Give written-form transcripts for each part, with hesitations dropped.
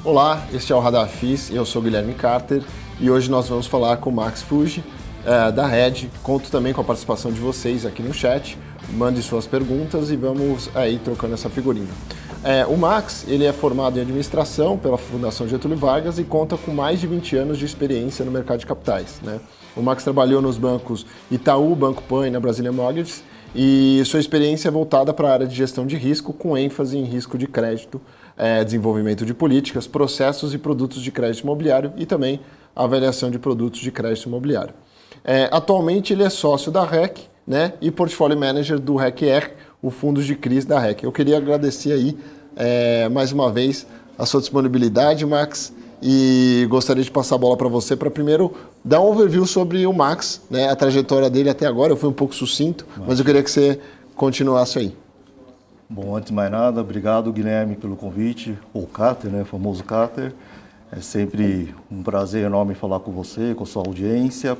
Olá, este é o Radar FIS, eu sou Guilherme Carter e hoje nós vamos falar com o Max Fuji, da Red. Conto também com a participação de vocês aqui no chat, mande suas perguntas e vamos aí trocando essa figurinha. O Max, ele é formado em administração pela Fundação Getúlio Vargas e conta com mais de 20 anos de experiência no mercado de capitais, né? O Max trabalhou nos bancos Itaú, Banco Pan e na Brazilian Mortgage e sua experiência é voltada para a área de gestão de risco, com ênfase em risco de crédito, desenvolvimento de políticas, processos e produtos de crédito imobiliário e também avaliação de produtos de crédito imobiliário. Atualmente ele é sócio da REC, né, e portfólio manager do REC-R, o fundo de CRIs da REC. Eu queria agradecer aí mais uma vez a sua disponibilidade, Max, e gostaria de passar a bola para você para primeiro dar um overview sobre o Max, né, a trajetória dele até agora. Eu fui um pouco sucinto, mas eu queria que você continuasse aí. Bom, antes de mais nada, obrigado, Guilherme, pelo convite, ou Carter, né, famoso Carter. É sempre um prazer enorme falar com você, com a sua audiência.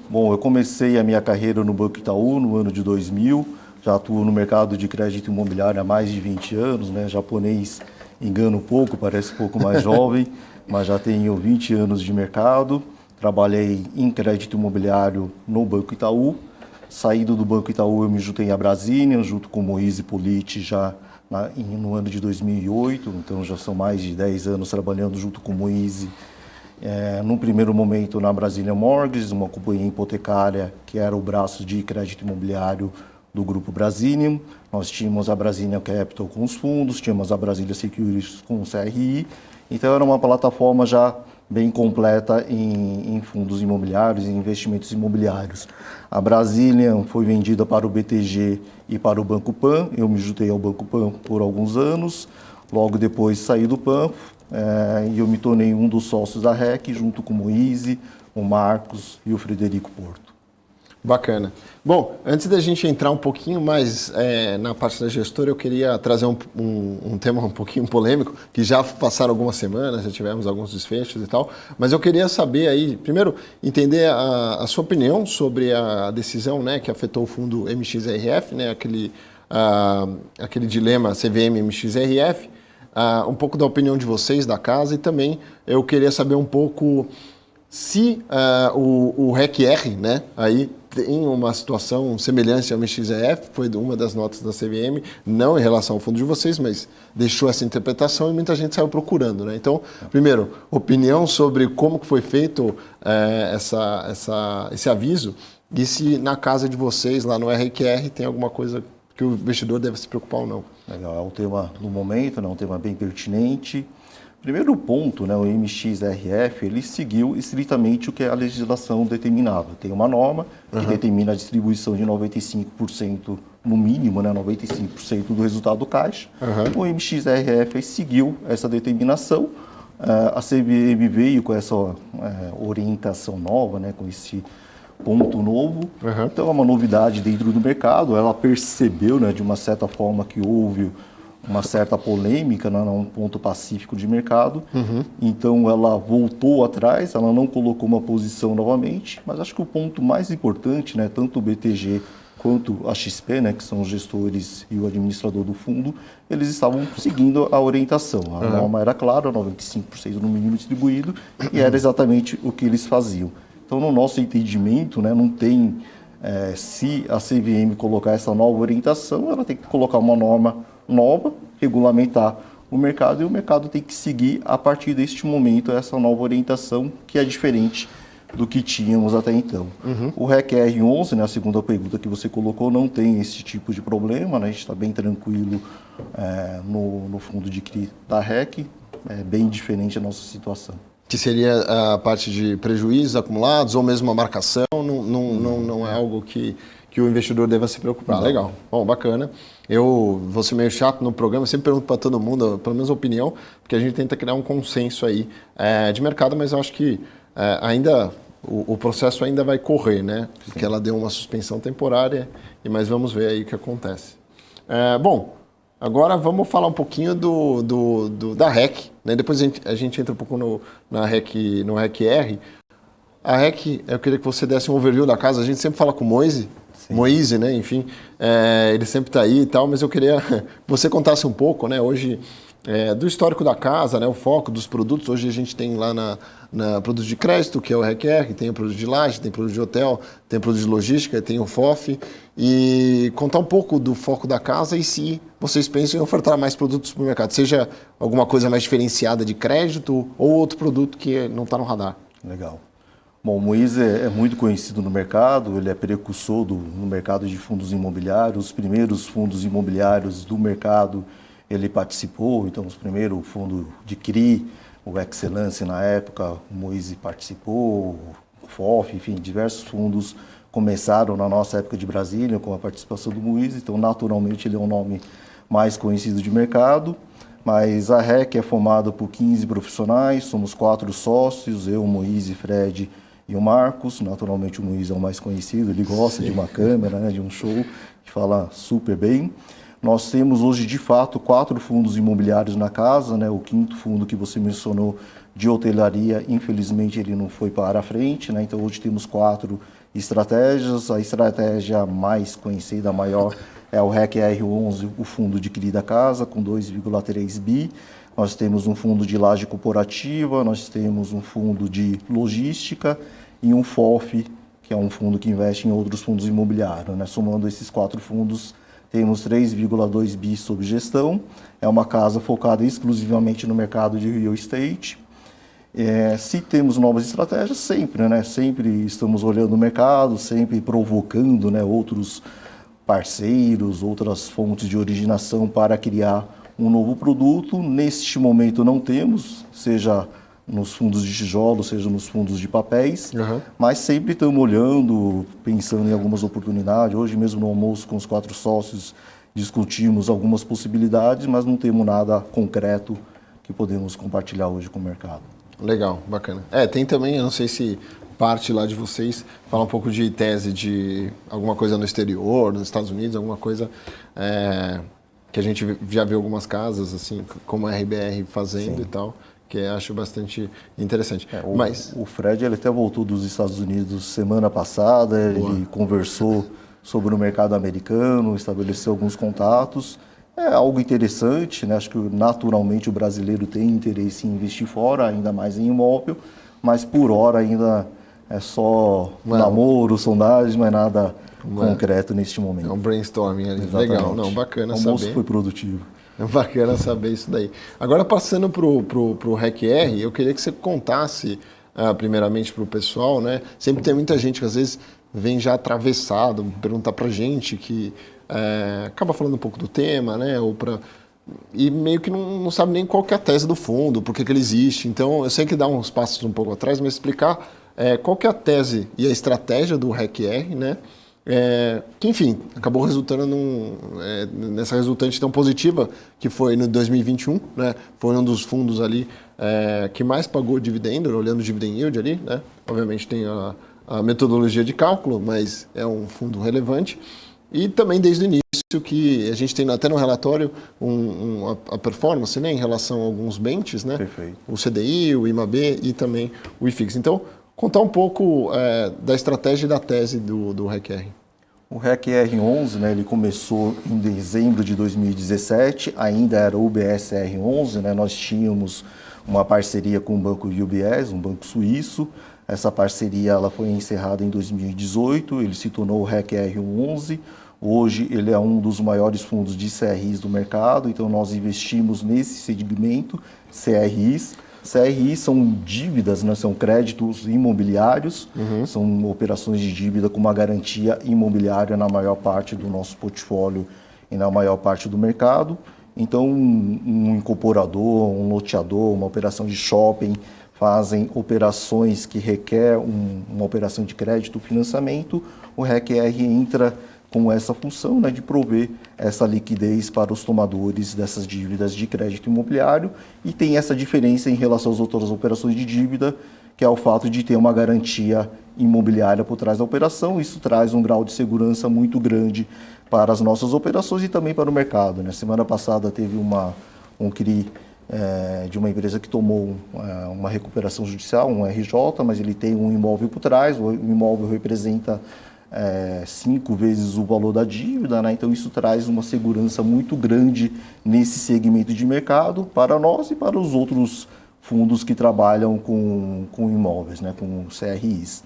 Bom, eu comecei a minha carreira no Banco Itaú no ano de 2000, já atuo no mercado de crédito imobiliário há mais de 20 anos, né? Japonês engana um pouco, parece um pouco mais jovem, mas já tenho 20 anos de mercado. Trabalhei em crédito imobiliário no Banco Itaú. Saído do Banco Itaú, eu me juntei à Brazilian, junto com o Moise Politi, já no ano de 2008. Então, já são mais de 10 anos trabalhando junto com o Moise. Num primeiro momento, na Brazilian Mortgage, uma companhia hipotecária que era o braço de crédito imobiliário do Grupo Brazilian. Nós tínhamos a Brazilian Capital com os fundos, tínhamos a Brazilian Securities com o CRI. Então, era uma plataforma já bem completa em fundos imobiliários e investimentos imobiliários. A Brazilian foi vendida para o BTG e para o Banco Pan. Eu me juntei ao Banco Pan por alguns anos. Logo depois saí do Pan e eu me tornei um dos sócios da REC, junto com o Moise, o Marcos e o Frederico Porto. Bacana. Bom, antes da gente entrar um pouquinho mais na parte da gestora, eu queria trazer um tema um pouquinho polêmico, que já passaram algumas semanas, já tivemos alguns desfechos e tal, mas eu queria saber aí, primeiro, entender a sua opinião sobre a decisão, né, que afetou o fundo MXRF, né, aquele dilema CVM-MXRF, um pouco da opinião de vocês, da casa, e também eu queria saber um pouco se o REC-R, né, aí tem uma situação semelhante ao MXRF, foi uma das notas da CVM, não em relação ao fundo de vocês, mas deixou essa interpretação e muita gente saiu procurando, né? Então, primeiro, opinião sobre como que foi feito esse aviso e se na casa de vocês, lá no REC-R, tem alguma coisa que o investidor deve se preocupar ou não. Legal, é um tema do momento, né, um tema bem pertinente. Primeiro ponto, né, o MXRF, ele seguiu estritamente o que a legislação determinava. Tem uma norma que determina a distribuição de 95%, no mínimo, né, 95% do resultado do caixa. O MXRF seguiu essa determinação. A CVM veio com essa orientação nova, né, com esse ponto novo. Então, é uma novidade dentro do mercado. Ela percebeu, né, de uma certa forma, que houve uma certa polêmica, né, um ponto pacífico de mercado. Então, ela voltou atrás, ela não colocou uma posição novamente, mas acho que o ponto mais importante, né, tanto o BTG quanto a XP, né, que são os gestores e o administrador do fundo, eles estavam seguindo a orientação. A norma era clara, 95% no mínimo distribuído, e era exatamente o que eles faziam. Então, no nosso entendimento, né, não tem, se a CVM colocar essa nova orientação, ela tem que colocar uma norma nova, regulamentar o mercado, e o mercado tem que seguir, a partir deste momento, essa nova orientação, que é diferente do que tínhamos até então. O REC-R 11, né, a segunda pergunta que você colocou, não tem esse tipo de problema, né, a gente está bem tranquilo no fundo de CRI da REC, é bem diferente a nossa situação. Que seria a parte de prejuízos acumulados ou mesmo a marcação, não é algo que o investidor deva se preocupar. Não. Legal. Bom, bacana. Eu vou ser meio chato no programa, sempre pergunto para todo mundo, pelo menos a opinião, porque a gente tenta criar um consenso aí de mercado, mas eu acho que ainda o processo ainda vai correr, né? Porque ela deu uma suspensão temporária, mas vamos ver aí o que acontece. Bom, agora vamos falar um pouquinho da REC, né? Depois a gente entra um pouco no REC-R. A REC, eu queria que você desse um overview da casa. A gente sempre fala com o Moise, né? Enfim, ele sempre está aí e tal, mas eu queria que você contasse um pouco, né? Hoje do histórico da casa, né, o foco dos produtos. Hoje a gente tem lá na produto de crédito, que é o REQR, tem o produto de laje, tem produto de hotel, tem o produto de logística, tem o FOF. E contar um pouco do foco da casa e se vocês pensam em ofertar mais produtos para o mercado, seja alguma coisa mais diferenciada de crédito ou outro produto que não está no radar. Legal. Bom, o Moise é muito conhecido no mercado, ele é precursor no mercado de fundos imobiliários, os primeiros fundos imobiliários do mercado ele participou, então os primeiros fundos de CRI, o Excellence na época, o Moise participou, o FOF, enfim, diversos fundos começaram na nossa época de Brasília com a participação do Moise, então naturalmente ele é um nome mais conhecido de mercado, mas a REC é formada por 15 profissionais, somos 4 sócios, eu, o Moise, Fred e o Marcos. Naturalmente o Moise é o mais conhecido, ele gosta de uma câmera, né, de um show, que fala super bem. Nós temos hoje, de fato, 4 fundos imobiliários na casa, né? O 5º fundo que você mencionou de hotelaria, infelizmente ele não foi para a frente, né? Então hoje temos 4 estratégias. A estratégia mais conhecida, maior, é o REC-R11, o fundo de CRI da casa, com 2,3 bi. Nós temos um fundo de laje corporativa, nós temos um fundo de logística e um FOF, que é um fundo que investe em outros fundos imobiliários, né? Somando esses 4 fundos, temos 3,2 bi sob gestão. É uma casa focada exclusivamente no mercado de real estate. Se temos novas estratégias, sempre, né? Sempre estamos olhando o mercado, sempre provocando, né, outros parceiros, outras fontes de originação para criar um novo produto. Neste momento não temos, seja nos fundos de tijolo, seja nos fundos de papéis, mas sempre estamos olhando, pensando em algumas oportunidades. Hoje mesmo no almoço com os 4 sócios discutimos algumas possibilidades, mas não temos nada concreto que podemos compartilhar hoje com o mercado. Legal, bacana. Tem também, eu não sei se parte lá de vocês fala um pouco de tese de alguma coisa no exterior, nos Estados Unidos, alguma coisa que a gente já viu algumas casas, assim, como a RBR fazendo. Sim. E tal, que eu acho bastante interessante. O Fred ele até voltou dos Estados Unidos semana passada, ele conversou sobre o mercado americano, estabeleceu alguns contatos. É algo interessante, né? Acho que naturalmente o brasileiro tem interesse em investir fora, ainda mais em imóvel, mas por hora ainda é só namoro, sondagem, mas nada concreto neste momento. É um brainstorming ali. Exatamente. Legal, não, bacana saber. O almoço foi produtivo. É bacana saber isso daí. Agora, passando para o REC-R, eu queria que você contasse, primeiramente para o pessoal, né? Sempre tem muita gente que às vezes vem já atravessado, perguntar para a gente que acaba falando um pouco do tema, né? E meio que não sabe nem qual que é a tese do fundo, por que ele existe. Então, eu sei que dá uns passos um pouco atrás, mas explicar qual que é a tese e a estratégia do REC-R, né? Que, enfim, acabou resultando nessa resultante tão positiva que foi no 2021, né? Foi um dos fundos ali que mais pagou dividendo, olhando o dividend yield ali, né? Obviamente tem a metodologia de cálculo, mas é um fundo relevante. E também desde o início que a gente tem até no relatório a performance, né, em relação a alguns benches, né? Perfeito. O CDI, o IMAB e também o IFIX. Então, contar um pouco da estratégia e da tese do REC-R. O REC-R11, né, ele começou em dezembro de 2017, ainda era o UBS-R11, né, nós tínhamos uma parceria com o banco UBS, um banco suíço. Essa parceria ela foi encerrada em 2018, ele se tornou o REC-R11. Hoje ele é um dos maiores fundos de CRIs do mercado, então nós investimos nesse segmento, CRIs. CRI são dívidas, né? São créditos imobiliários, são operações de dívida com uma garantia imobiliária na maior parte do nosso portfólio e na maior parte do mercado. Então, um incorporador, um loteador, uma operação de shopping, fazem operações que requer uma operação de crédito, financiamento, o REC-R entra com essa função, né, de prover essa liquidez para os tomadores dessas dívidas de crédito imobiliário e tem essa diferença em relação às outras operações de dívida, que é o fato de ter uma garantia imobiliária por trás da operação. Isso traz um grau de segurança muito grande para as nossas operações e também para o mercado, né? Semana passada teve um CRI de uma empresa que tomou uma recuperação judicial, um RJ, mas ele tem um imóvel por trás, o imóvel representa 5 vezes o valor da dívida, né? Então isso traz uma segurança muito grande nesse segmento de mercado para nós e para os outros fundos que trabalham com imóveis, né? Com CRIs.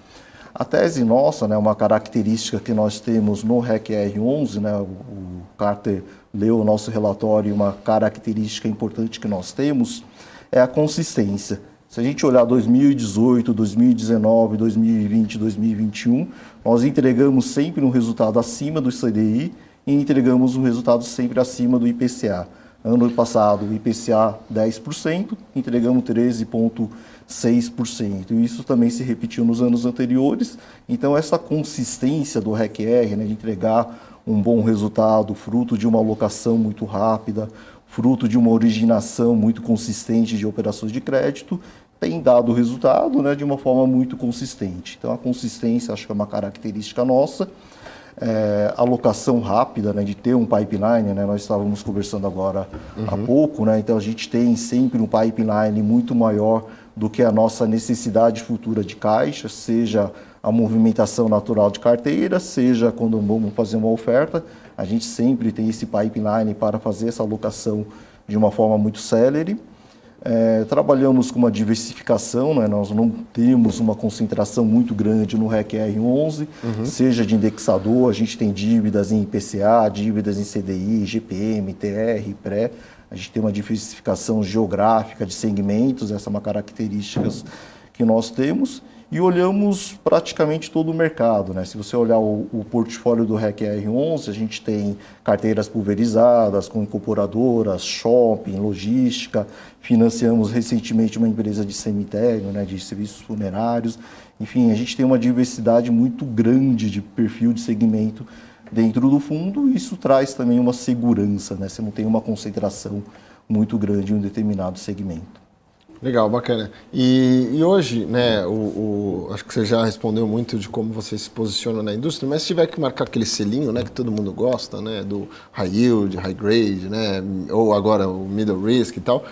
A tese nossa, né, uma característica que nós temos no REC R11, né, o Carter leu o nosso relatório, uma característica importante que nós temos é a consistência. Se a gente olhar 2018, 2019, 2020, 2021, nós entregamos sempre um resultado acima do CDI e entregamos um resultado sempre acima do IPCA. Ano passado, o IPCA 10%, entregamos 13,6%. E isso também se repetiu nos anos anteriores. Então, essa consistência do REC-R, né, de entregar um bom resultado, fruto de uma alocação muito rápida, fruto de uma originação muito consistente de operações de crédito, tem dado resultado, né, de uma forma muito consistente. Então, a consistência acho que é uma característica nossa. Alocação rápida, né, de ter um pipeline, né, nós estávamos conversando agora há pouco, né, então a gente tem sempre um pipeline muito maior do que a nossa necessidade futura de caixa, seja a movimentação natural de carteira, seja quando vamos fazer uma oferta, a gente sempre tem esse pipeline para fazer essa alocação de uma forma muito célere. Trabalhamos com uma diversificação, né? Nós não temos uma concentração muito grande no REC R11, seja de indexador, a gente tem dívidas em IPCA, dívidas em CDI, GPM, TR, pré, a gente tem uma diversificação geográfica de segmentos, essa é uma característica que nós temos, e olhamos praticamente todo o mercado, né? Se você olhar o portfólio do REC R11, a gente tem carteiras pulverizadas, com incorporadoras, shopping, logística, financiamos recentemente uma empresa de cemitério, né, de serviços funerários, enfim, a gente tem uma diversidade muito grande de perfil de segmento dentro do fundo, e isso traz também uma segurança, né? Você não tem uma concentração muito grande em um determinado segmento. Legal, bacana. E hoje, né, acho que você já respondeu muito de como você se posiciona na indústria, mas se tiver que marcar aquele selinho, né, que todo mundo gosta, né, do high yield, high grade, né, ou agora o middle risk e tal,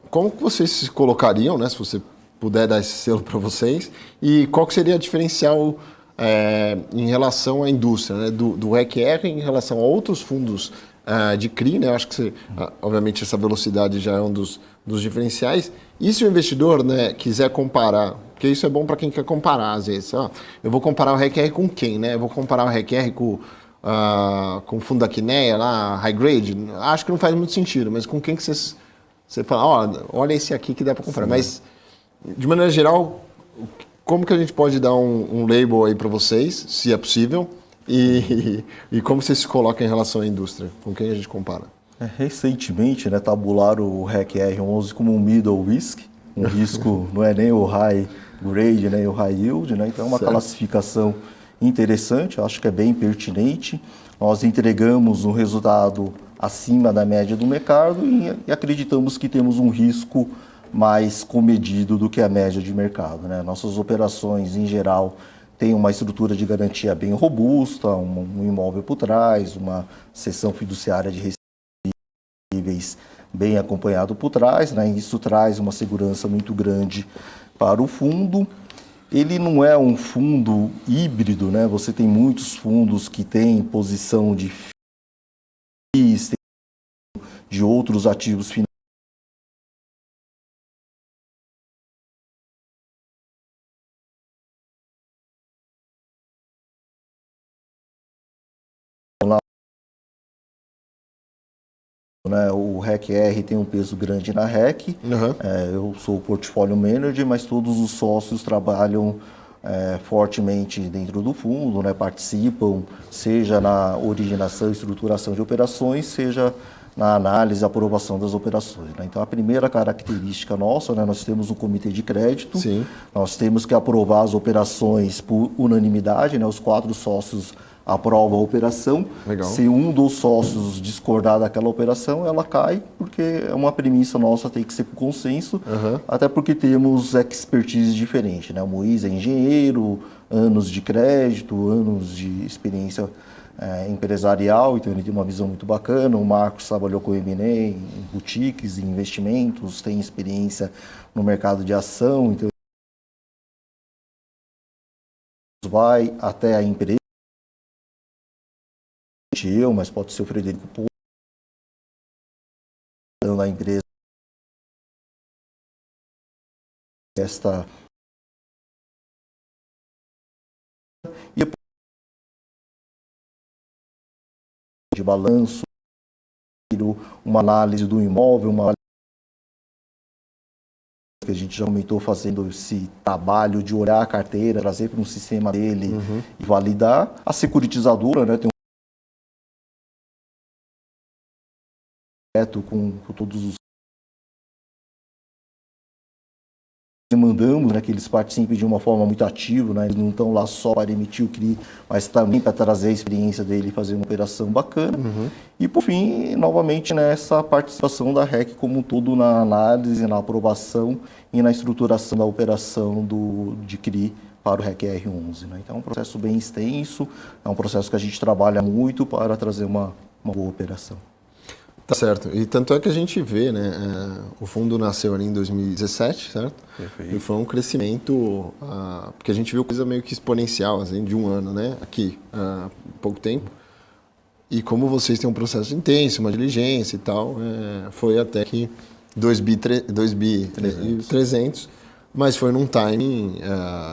como que vocês se colocariam, né, se você puder dar esse selo para vocês, e qual que seria o diferencial em relação à indústria, né, do REC-R em relação a outros fundos de CRI, né? Eu acho que obviamente essa velocidade já é um dos diferenciais. E se o investidor, né, quiser comparar, porque isso é bom para quem quer comparar às vezes, eu vou comparar o REC-R com quem, né? Eu vou comparar o REC-R com o fundo da Quineia, lá, high grade, acho que não faz muito sentido, mas com quem que você fala, olha esse aqui que dá para comparar. Sim. Mas, de maneira geral, como que a gente pode dar um label aí para vocês, se é possível, e como você se coloca em relação à indústria? Com quem a gente compara? Recentemente, né, tabularam o REC R11 como um middle risk. Um risco não é nem o high grade, nem o high yield, né? Então é uma classificação interessante, acho que é bem pertinente. Nós entregamos um resultado acima da média do mercado e acreditamos que temos um risco mais comedido do que a média de mercado, né? Nossas operações, em geral, tem uma estrutura de garantia bem robusta, um imóvel por trás, uma cessão fiduciária de recebíveis bem acompanhado por trás, né? Isso traz uma segurança muito grande para o fundo. Ele não é um fundo híbrido, né? Você tem muitos fundos que têm posição de FIIs, de outros ativos financeiros. Né, o REC-R tem um peso grande na REC, eu sou o portfólio manager, mas todos os sócios trabalham fortemente dentro do fundo, né, participam, seja na originação e estruturação de operações, seja na análise e aprovação das operações, né? Então, a primeira característica nossa, né, nós temos um comitê de crédito, Sim. Nós temos que aprovar as operações por unanimidade, né, os 4 sócios aprova a operação. Legal. Se um dos sócios discordar daquela operação, ela cai, porque é uma premissa nossa, tem que ser por consenso, até porque temos expertise diferente, né? O Moisés é engenheiro, anos de crédito, anos de experiência empresarial, então ele tem uma visão muito bacana. O Marcos trabalhou com o M&A, em boutiques, em investimentos, tem experiência no mercado de ação, então vai até a empresa, mas pode ser o Frederico Porto, da empresa, esta e de balanço, uma análise do imóvel, uma que a gente já aumentou fazendo esse trabalho de olhar a carteira, trazer para um sistema dele e validar. A securitizadora, né, tem um com todos os demandamos, né, que eles participem de uma forma muito ativa, né, eles não estão lá só para emitir o CRI, mas também para trazer a experiência dele e fazer uma operação bacana. E, por fim, novamente, nessa participação da REC como um todo na análise, na aprovação e na estruturação da operação de CRI para o REC R11. Né? Então, é um processo bem extenso, é um processo que a gente trabalha muito para trazer uma boa operação. Tá certo. E tanto é que a gente vê, né, o fundo nasceu ali em 2017, certo? Perfeito. E foi um crescimento, porque a gente viu coisa meio que exponencial, assim, de um ano, né, aqui, há pouco tempo. E como vocês têm um processo intenso, uma diligência e tal, foi até que 2 bi 300, mas foi num timing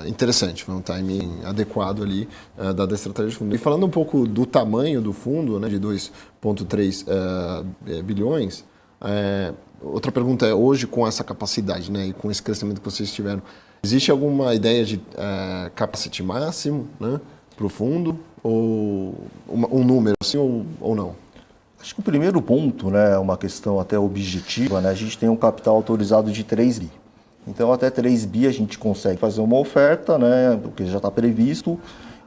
interessante, foi um timing adequado ali da estratégia de fundo. E falando um pouco do tamanho do fundo, né, de 2,3 bilhões, outra pergunta é, hoje com essa capacidade, né, e com esse crescimento que vocês tiveram, existe alguma ideia de capacity máximo, né, para o fundo, ou um número assim, ou não? Acho que o primeiro ponto, né, é uma questão até objetiva, né, a gente tem um capital autorizado de 3 bi. Então, até 3 bi a gente consegue fazer uma oferta, né, porque já está previsto,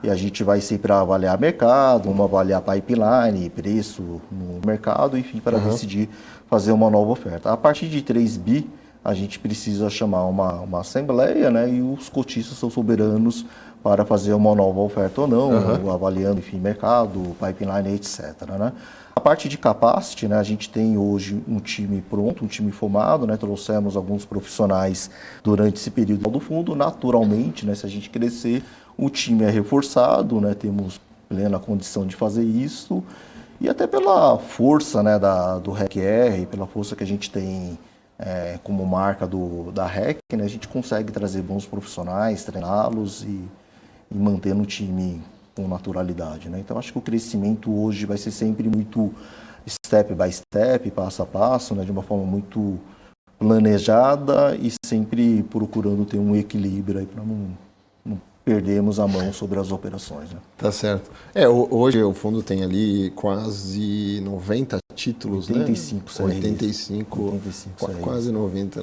e a gente vai sempre avaliar mercado, vamos avaliar pipeline, preço no mercado, enfim, para decidir fazer uma nova oferta. A partir de 3 bi, a gente precisa chamar uma assembleia, né, e os cotistas são soberanos para fazer uma nova oferta ou não, avaliando, enfim, mercado, pipeline, etc. Né? A parte de capacity, né, a gente tem hoje um time pronto, um time formado, né, trouxemos alguns profissionais durante esse período do fundo. Naturalmente, né, se a gente crescer, o time é reforçado, né, temos plena condição de fazer isso, e até pela força, né, do REC-R, pela força que a gente tem como marca da REC, né, a gente consegue trazer bons profissionais, treiná-los e manter no time com naturalidade, né? Então, acho que o crescimento hoje vai ser sempre muito step by step, passo a passo, né? De uma forma muito planejada e sempre procurando ter um equilíbrio aí para não perdermos a mão sobre as operações, né? Tá certo. Hoje o fundo tem ali quase 90 títulos, 85, né? 85, quase 90.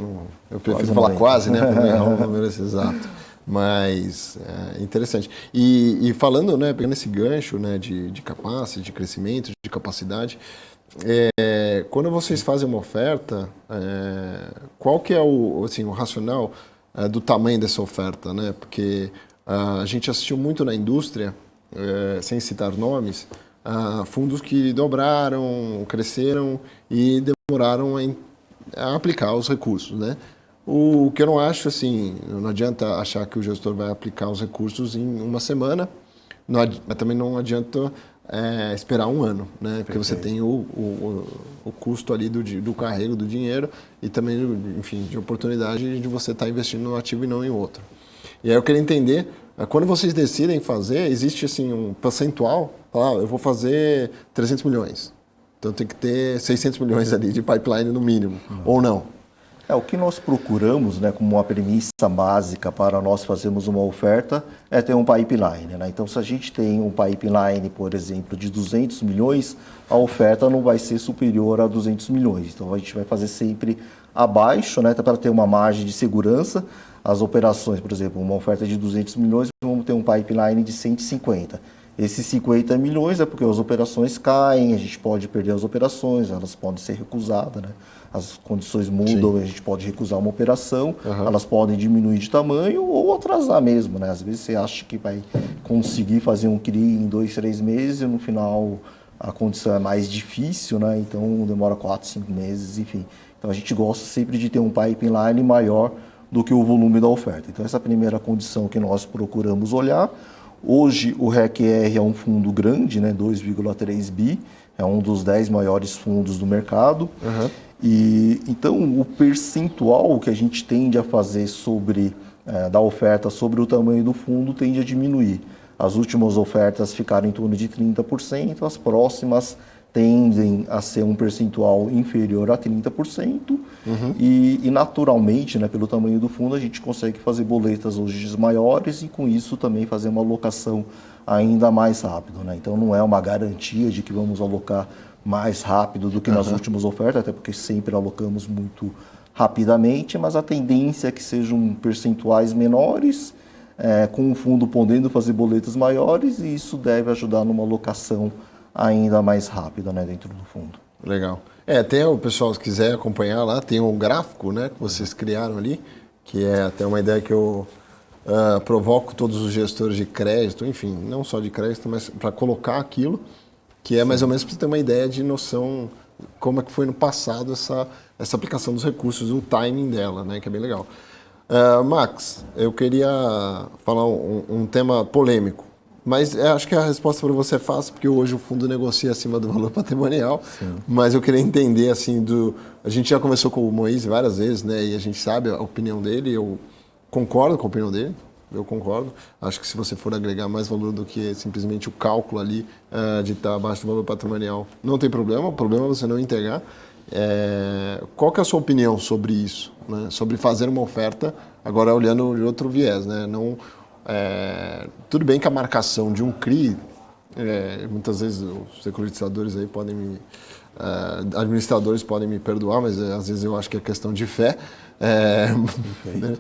Eu prefiro quase falar 90. Quase, né? Para não errar o número exato. Mas interessante. E falando, né, pegando esse gancho, né, de capacity, de crescimento, de capacidade, quando vocês fazem uma oferta, qual que é o racional do tamanho dessa oferta, né? Porque a gente assistiu muito na indústria, sem citar nomes, fundos que dobraram, cresceram e demoraram a aplicar os recursos, né? O que eu não acho, assim, não adianta achar que o gestor vai aplicar os recursos em uma semana, mas também não adianta esperar um ano, né? Porque você tem o custo ali do carrego do dinheiro e também, enfim, de oportunidade de você estar investindo no ativo e não em outro. E aí eu queria entender, quando vocês decidem fazer, existe assim um percentual, eu vou fazer 300 milhões, então tem que ter 600 milhões ali de pipeline no mínimo, ou não? O que nós procuramos, né, como uma premissa básica para nós fazermos uma oferta é ter um pipeline, né? Então, se a gente tem um pipeline, por exemplo, de 200 milhões, a oferta não vai ser superior a 200 milhões. Então, a gente vai fazer sempre abaixo, né, para ter uma margem de segurança. As operações, por exemplo, uma oferta de 200 milhões, vamos ter um pipeline de 150. Esses 50 milhões é porque as operações caem, a gente pode perder as operações, elas podem ser recusadas, né? As condições mudam, a gente pode recusar uma operação, elas podem diminuir de tamanho ou atrasar mesmo, né? Às vezes você acha que vai conseguir fazer um CRI em 2, 3 meses e no final a condição é mais difícil, né? Então demora 4, 5 meses, enfim. Então a gente gosta sempre de ter um pipeline maior do que o volume da oferta. Então essa é a primeira condição que nós procuramos olhar. Hoje o REC-R é um fundo grande, né, 2,3 bi, é um dos 10 maiores fundos do mercado. E então o percentual que a gente tende a fazer da oferta sobre o tamanho do fundo tende a diminuir. As últimas ofertas ficaram em torno de 30%, as próximas tendem a ser um percentual inferior a 30%, e naturalmente, né, pelo tamanho do fundo, a gente consegue fazer boletas hoje maiores e com isso também fazer uma alocação ainda mais rápido, né? Então não é uma garantia de que vamos alocar mais rápido do que nas últimas ofertas, até porque sempre alocamos muito rapidamente, mas a tendência é que sejam percentuais menores, com o fundo podendo fazer boletas maiores, e isso deve ajudar numa alocação ainda mais rápida, né, dentro do fundo. Legal. Tem o pessoal, se quiser acompanhar lá, tem um gráfico, né, que vocês criaram ali, que é até uma ideia que eu provoco todos os gestores de crédito, enfim, não só de crédito, mas para colocar aquilo, que é mais ou menos para ter uma ideia de noção como é que foi no passado essa aplicação dos recursos, o timing dela, né, que é bem legal. Max, eu queria falar um tema polêmico, mas acho que a resposta para você é fácil, porque hoje o fundo negocia acima do valor patrimonial. Sim. Mas eu queria entender, assim, a gente já conversou com o Moise várias vezes, né, e a gente sabe a opinião dele, eu concordo com a opinião dele, eu concordo. Acho que se você for agregar mais valor do que simplesmente o cálculo ali de estar abaixo do valor patrimonial, não tem problema, o problema é você não entregar. Qual que é a sua opinião sobre isso, né? Sobre fazer uma oferta, agora olhando de outro viés, né? Não, tudo bem que a marcação de um CRI, muitas vezes os securitizadores aí administradores podem me perdoar, mas às vezes eu acho que é questão de fé. Né?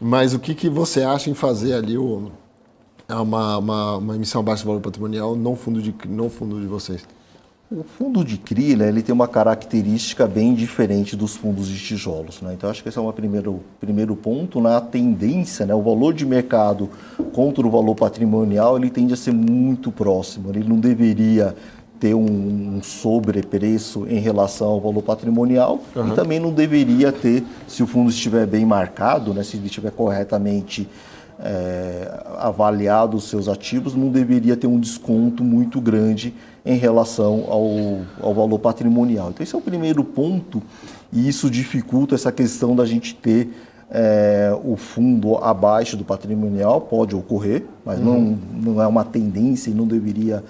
Mas o que você acha em fazer ali uma emissão abaixo do valor patrimonial no fundo de vocês? O fundo de CRI, né, ele tem uma característica bem diferente dos fundos de tijolos, né? Então, acho que esse é o primeiro ponto. Na tendência, né, o valor de mercado contra o valor patrimonial, ele tende a ser muito próximo. Ele não deveria ter um sobrepreço em relação ao valor patrimonial, e também não deveria ter, se o fundo estiver bem marcado, né, se ele estiver corretamente avaliado os seus ativos, não deveria ter um desconto muito grande em relação ao valor patrimonial. Então esse é o primeiro ponto, e isso dificulta essa questão da gente ter o fundo abaixo do patrimonial. Pode ocorrer, mas não é uma tendência e não deveria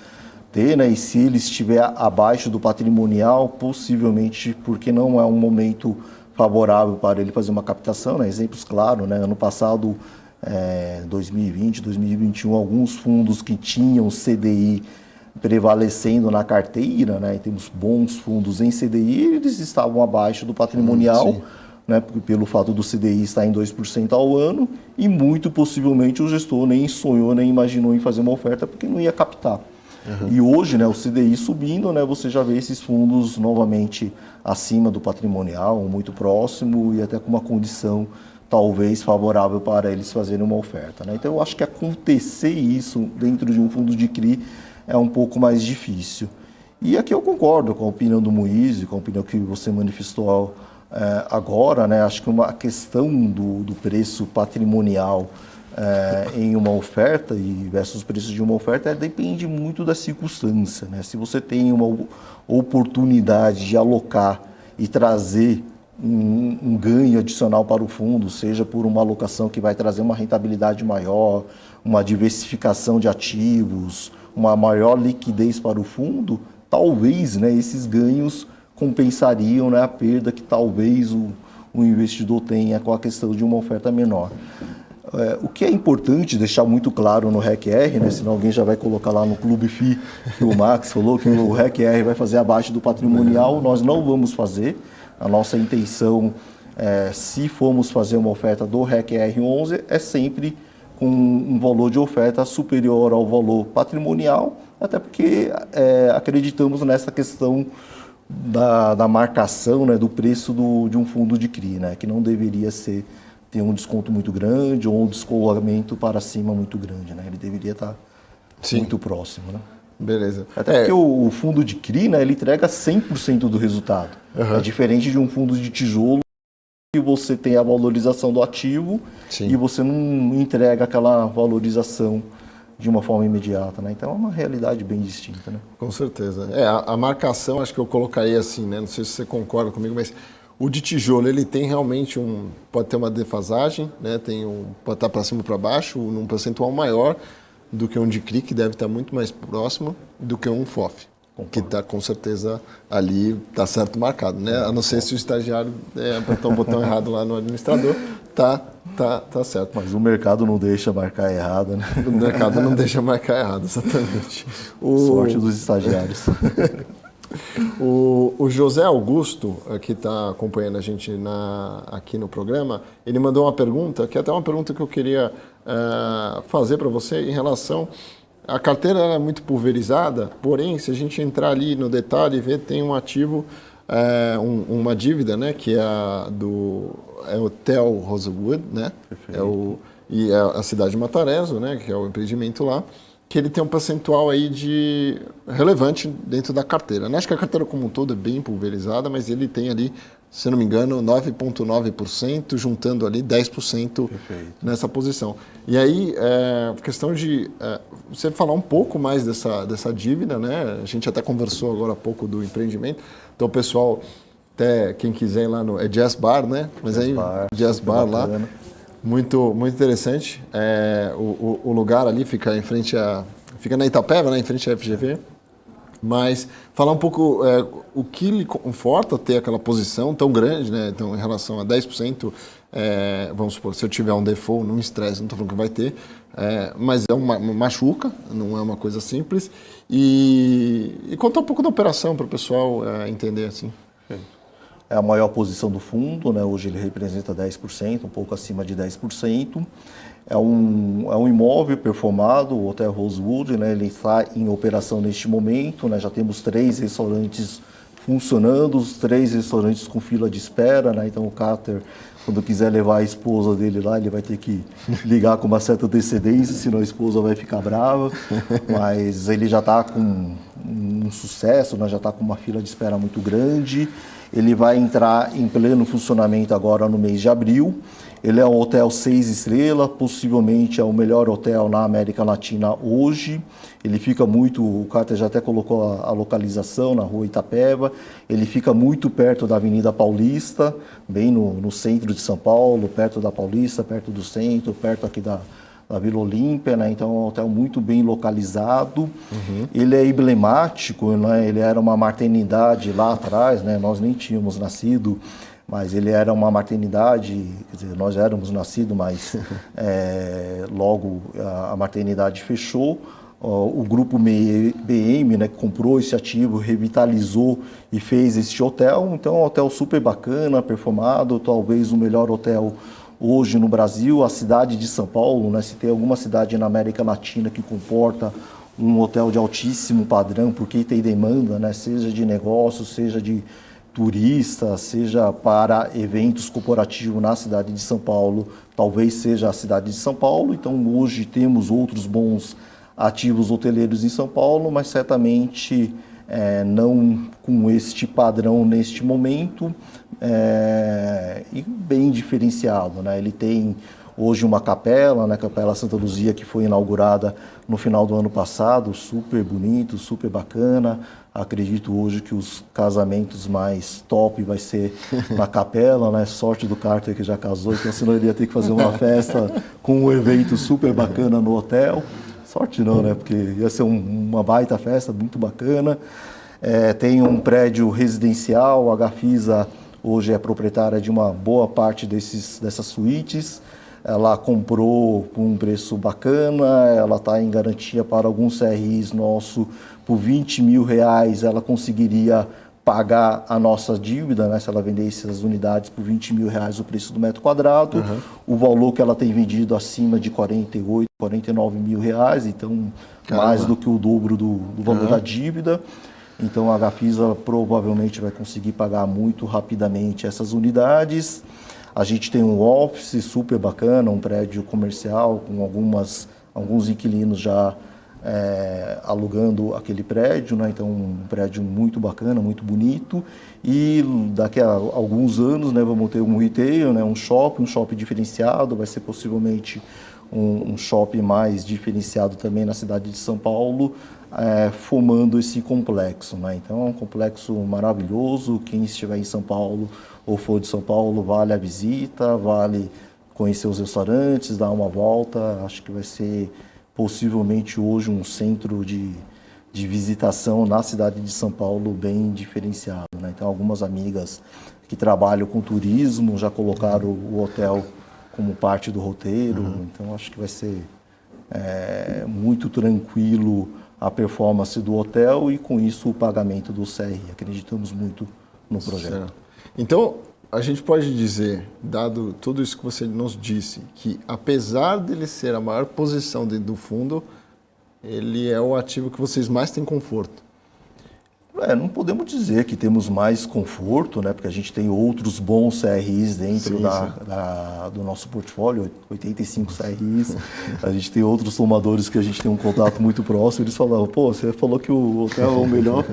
ter, né? E se ele estiver abaixo do patrimonial, possivelmente porque não é um momento favorável para ele fazer uma captação, né? Exemplos claros, né? Ano passado, 2020, 2021, alguns fundos que tinham CDI prevalecendo na carteira, né? E temos bons fundos em CDI, eles estavam abaixo do patrimonial, né? Pelo fato do CDI estar em 2% ao ano, e muito possivelmente o gestor nem sonhou, nem imaginou em fazer uma oferta porque não ia captar. E hoje, né, o CDI subindo, né, você já vê esses fundos novamente acima do patrimonial, muito próximo, e até com uma condição talvez favorável para eles fazerem uma oferta, né? Então eu acho que acontecer isso dentro de um fundo de CRI é um pouco mais difícil. E aqui eu concordo com a opinião do Moise, com a opinião que você manifestou agora, né? Acho que uma questão do preço patrimonial em uma oferta e versus o preço de uma oferta depende muito da circunstância, né? Se você tem uma oportunidade de alocar e trazer um ganho adicional para o fundo, seja por uma alocação que vai trazer uma rentabilidade maior, uma diversificação de ativos, uma maior liquidez para o fundo, talvez, né, esses ganhos compensariam, né, a perda que talvez o investidor tenha com a questão de uma oferta menor. O que é importante deixar muito claro no REC-R, né, senão alguém já vai colocar lá no Clube FI, que o Max falou que o REC-R vai fazer abaixo do patrimonial, nós não vamos fazer. A nossa intenção, se formos fazer uma oferta do REC-R 11, é sempre com um valor de oferta superior ao valor patrimonial, até porque acreditamos nessa questão da marcação, né, do preço de um fundo de CRI, né, que não deveria ter um desconto muito grande ou um descolamento para cima muito grande, né? Ele deveria estar muito próximo, né? Beleza. Até porque o fundo de CRI, né, ele entrega 100% do resultado. É diferente de um fundo de tijolo que você tem a valorização do ativo e você não entrega aquela valorização de uma forma imediata, né? Então é uma realidade bem distinta, né? Com certeza. A marcação, acho que eu colocaria assim, né? Não sei se você concorda comigo, mas o de tijolo, ele tem realmente pode ter uma defasagem, né? Pode estar para cima ou para baixo, num percentual maior do que um de CRI, que deve estar muito mais próximo do que um FOF. Que está com certeza ali, está certo marcado, né? A não ser se o estagiário apertou um botão errado lá no administrador, tá certo. Mas o mercado não deixa marcar errado, né? O mercado não deixa marcar errado, exatamente. Sorte dos estagiários. O José Augusto, que está acompanhando a gente aqui no programa, ele mandou uma pergunta, que é até uma pergunta que eu queria fazer para você em relação... A carteira é muito pulverizada, porém, se a gente entrar ali no detalhe e ver, tem um ativo, uma dívida, né, que é o Hotel Rosewood, né, e é a cidade de Matarazzo, né, que é o empreendimento lá, que ele tem um percentual aí relevante dentro da carteira. Acho que a carteira como um todo é bem pulverizada, mas ele tem ali, se não me engano, 9,9%, juntando ali 10% nessa posição. E aí, questão de você falar um pouco mais dessa dívida, né? A gente até conversou agora há pouco do empreendimento. Então, o pessoal, até quem quiser ir lá é Jazz Bar, né? Mas aí, Jazz Bar lá, muito, muito interessante. O lugar ali fica fica na Itapeva, né? Em frente à FGV. Mas falar um pouco o que lhe conforta ter aquela posição tão grande, né? Então, em relação a 10%, vamos supor, se eu tiver um default, num estresse, não estou falando que vai ter, mas é uma machuca, não é uma coisa simples. E contar um pouco da operação para o pessoal entender assim. É a maior posição do fundo, né? Hoje ele representa 10%, um pouco acima de 10%. É um imóvel performado, o Hotel Rosewood, né? Ele está em operação neste momento, né? Já temos 3 restaurantes funcionando, os 3 restaurantes com fila de espera, né? Então o Carter, quando quiser levar a esposa dele lá, ele vai ter que ligar com uma certa antecedência, senão a esposa vai ficar brava. Mas ele já está com um sucesso, né? Já está com uma fila de espera muito grande. Ele vai entrar em pleno funcionamento agora no mês de abril. Ele é um hotel 6 estrelas, possivelmente é o melhor hotel na América Latina hoje. Ele fica o Carter já até colocou a localização na rua Itapeva. Ele fica muito perto da Avenida Paulista, bem no centro de São Paulo, perto da Paulista, perto do centro, perto aqui da Vila Olímpia, né? Então é um hotel muito bem localizado. Ele é emblemático, né? Ele era uma maternidade lá atrás, né? Nós nem tínhamos nascido, mas ele era uma maternidade, quer dizer, nós já éramos nascidos, mas logo a maternidade fechou. O grupo BM, né, que comprou esse ativo, revitalizou e fez este hotel. Então é um hotel super bacana, performado, talvez o melhor hotel hoje no Brasil. A cidade de São Paulo, né, se tem alguma cidade na América Latina que comporta um hotel de altíssimo padrão, porque tem demanda, né, seja de negócios, seja de turista, seja para eventos corporativos na cidade de São Paulo, talvez seja a cidade de São Paulo. Então hoje temos outros bons ativos hoteleiros em São Paulo, mas certamente não com este padrão neste momento, e bem diferenciado, né? Ele tem hoje uma capela, né, Capela Santa Luzia, que foi inaugurada no final do ano passado, super bonito, super bacana. Acredito hoje que os casamentos mais top vai ser na capela, né? Sorte do Carter que já casou, então senão ele ia ter que fazer uma festa com um evento super bacana no hotel. Sorte não, né? Porque ia ser uma baita festa, muito bacana. Tem um prédio residencial, a Gafisa hoje é proprietária de uma boa parte dessas suítes. Ela comprou com um preço bacana, ela está em garantia para alguns CRIs nossos. Por R$20 mil ela conseguiria pagar a nossa dívida, né? Se ela vendesse as unidades por R$20 mil o preço do metro quadrado. O valor que ela tem vendido acima de 48, 49 mil reais, então mais do que o dobro do valor da dívida. Então a Gafisa provavelmente vai conseguir pagar muito rapidamente essas unidades. A gente tem um office super bacana, um prédio comercial com alguns inquilinos já alugando aquele prédio, né? Então um prédio muito bacana, muito bonito. E daqui a alguns anos, né, vamos ter um retail, né, um shopping diferenciado, vai ser possivelmente um shopping mais diferenciado também na cidade de São Paulo, formando esse complexo, né? Então é um complexo maravilhoso. Quem estiver em São Paulo ou for de São Paulo, vale a visita, vale conhecer os restaurantes, dar uma volta. Acho que vai ser possivelmente hoje um centro de visitação na cidade de São Paulo bem diferenciado, né? Então algumas amigas que trabalham com turismo já colocaram o hotel como parte do roteiro. Então acho que vai ser muito tranquilo a performance do hotel e com isso o pagamento do CRI. Acreditamos muito no projeto. Certo. Então a gente pode dizer, dado tudo isso que você nos disse, que apesar dele ser a maior posição dentro do fundo, ele é o ativo que vocês mais têm conforto. Não podemos dizer que temos mais conforto, né? Porque a gente tem outros bons CRIs dentro do nosso portfólio, 85 CRIs. A gente tem outros tomadores que a gente tem um contato muito próximo. Eles falavam, pô, você falou que o hotel é o melhor,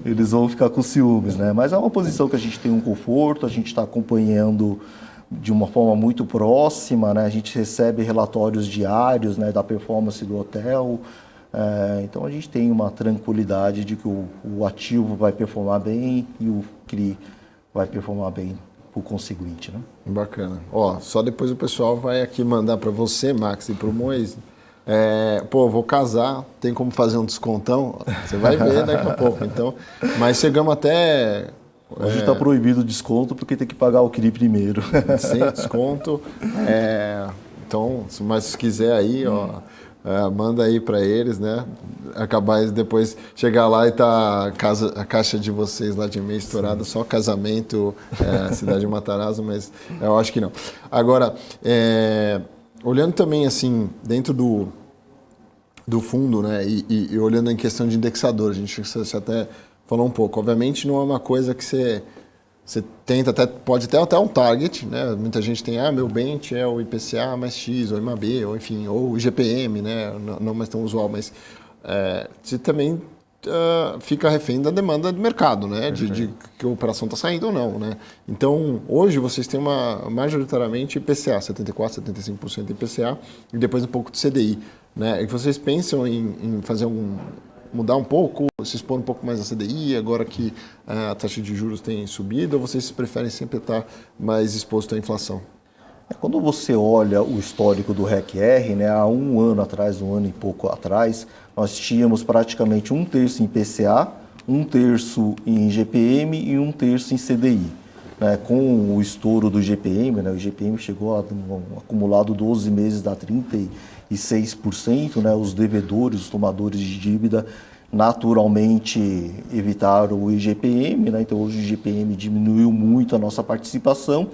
eles vão ficar com ciúmes, né? Mas é uma posição que a gente tem um conforto, a gente está acompanhando de uma forma muito próxima, né? A gente recebe relatórios diários, né, da performance do hotel. Então a gente tem uma tranquilidade de que o ativo vai performar bem e o CRI vai performar bem por conseguinte, né? Bacana. Só depois o pessoal vai aqui mandar para você, Max, e para o Moisés. Vou casar, tem como fazer um descontão? Você vai ver daqui a pouco. Então, mas chegamos até... Hoje está proibido o desconto porque tem que pagar o CRI primeiro. Sem desconto. Então, mas se quiser aí, manda aí para eles, né? Acabar depois chegar lá e tá a caixa de vocês lá de e-mail estourada, só casamento, cidade de Matarazzo, mas eu acho que não. Agora, olhando também assim, dentro do fundo, né? E olhando em questão de indexador, você até falou um pouco. Obviamente não é uma coisa que você tenta, pode ter até um target, né? Muita gente tem, meu bench é o IPCA mais X, ou IMAB, ou enfim, ou o IGPM, né? Não mais tão usual, mas você também fica refém da demanda do mercado, né? De que a operação está saindo ou não, né? Então, hoje vocês têm majoritariamente IPCA, 74%, 75% IPCA, e depois um pouco de CDI, né? E vocês pensam em fazer mudar um pouco, se expor um pouco mais a CDI, agora que a taxa de juros tem subido, ou vocês preferem sempre estar mais exposto à inflação? Quando você olha o histórico do REC-R, né, há um ano atrás, um ano e pouco atrás, nós tínhamos praticamente um terço em IPCA, um terço em IGPM e um terço em CDI. Né, com o estouro do IGPM, né, o IGPM chegou a um acumulado 12 meses dá 36%, né, os devedores, os tomadores de dívida, naturalmente evitaram o IGPM, né, então hoje o IGPM diminuiu muito a nossa participação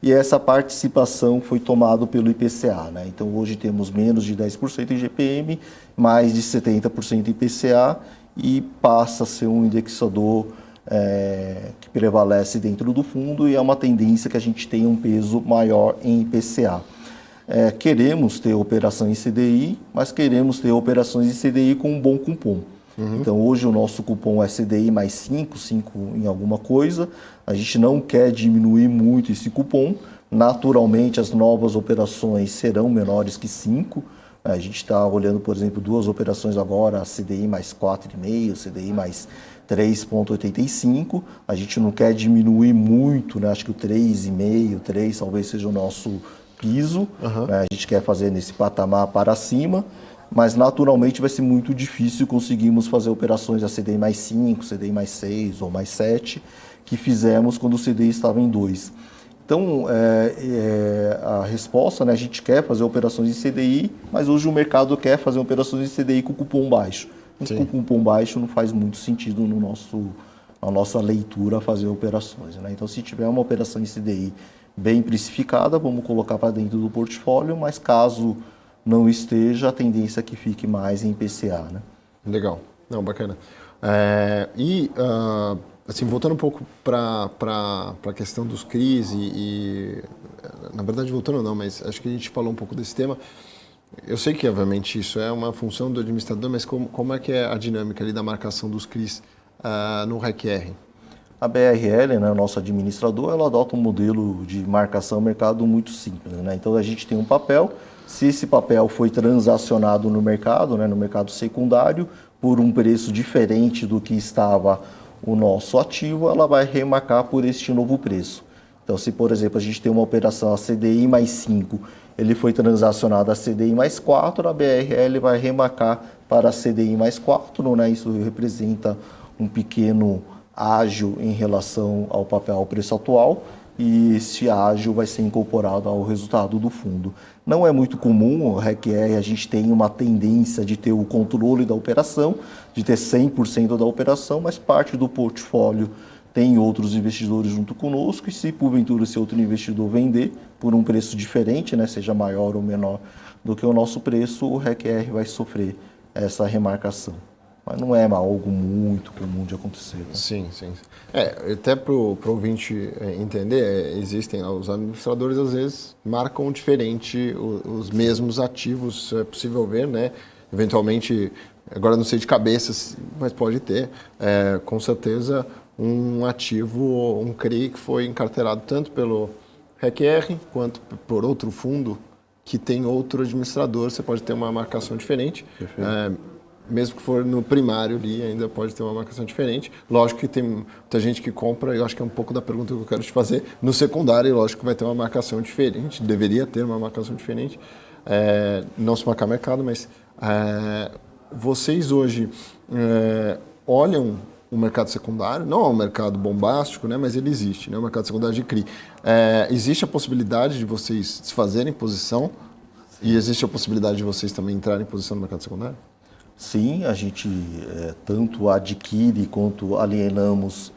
e essa participação foi tomada pelo IPCA. Né, então hoje temos menos de 10% IGPM, mais de 70% IPCA e passa a ser um indexador que prevalece dentro do fundo e é uma tendência que a gente tenha um peso maior em IPCA. Queremos ter operação em CDI, mas queremos ter operações em CDI com um bom cupom. Então hoje o nosso cupom é CDI mais 5 em alguma coisa. A gente não quer diminuir muito esse cupom. Naturalmente as novas operações serão menores que 5. A gente está olhando, por exemplo, duas operações agora, CDI mais 4,5, CDI mais 3,85. A gente não quer diminuir muito, né? Acho que o 3,5, 3 talvez seja o nosso piso. Né? A gente quer fazer nesse patamar para cima, mas naturalmente vai ser muito difícil conseguirmos fazer operações a CDI mais 5, CDI mais 6 ou mais 7, que fizemos quando o CDI estava em 2. Então, a resposta, né, a gente quer fazer operações em CDI, mas hoje o mercado quer fazer operações em CDI com cupom baixo. Com cupom baixo não faz muito sentido na nossa leitura fazer operações. Né? Então, se tiver uma operação em CDI bem precificada, vamos colocar para dentro do portfólio, mas caso não esteja, a tendência é que fique mais em IPCA. Né? Legal. Não, bacana. Assim, voltando um pouco para a questão dos CRIs na verdade, voltando não, mas acho que a gente falou um pouco desse tema. Eu sei que, obviamente, isso é uma função do administrador, mas como é que é a dinâmica ali da marcação dos CRIs no REC-R? A BRL, né, nosso administrador, ela adota um modelo de marcação mercado muito simples, né? Então a gente tem um papel, se esse papel foi transacionado no mercado, né, no mercado secundário, por um preço diferente do que estava o nosso ativo, ela vai remarcar por este novo preço. Então, se, por exemplo, a gente tem uma operação a CDI mais 5, ele foi transacionado a CDI mais 4, a BRL vai remarcar para a CDI mais 4, né? Isso representa um pequeno ágio em relação ao papel ao preço atual, e esse ágio vai ser incorporado ao resultado do fundo. Não é muito comum, o REC-R, a gente tem uma tendência de ter o controle da operação, de ter 100% da operação, mas parte do portfólio tem outros investidores junto conosco, e se porventura esse outro investidor vender por um preço diferente, né, seja maior ou menor do que o nosso preço, o REC-R vai sofrer essa remarcação. Mas não é algo muito comum de acontecer. Né? Sim. Até para o ouvinte entender, existem os administradores, às vezes, marcam diferente os mesmos ativos, é possível ver, né? Eventualmente, agora não sei de cabeça, mas pode ter, com certeza, um ativo, um CRI que foi encarteirado tanto pelo REC-R quanto por outro fundo que tem outro administrador, você pode ter uma marcação diferente. Mesmo que for no primário ali, ainda pode ter uma marcação diferente. Lógico que tem muita gente que compra, eu acho que é um pouco da pergunta que eu quero te fazer. No secundário, lógico que vai ter uma marcação diferente, deveria ter uma marcação diferente. Não se marcar mercado, mas vocês hoje olham o mercado secundário, não é um mercado bombástico, né, mas ele existe, né, o mercado secundário de CRI. Existe a possibilidade de vocês se fazerem posição. E existe a possibilidade de vocês também entrarem em posição no mercado secundário? Sim, a gente tanto adquire quanto alienamos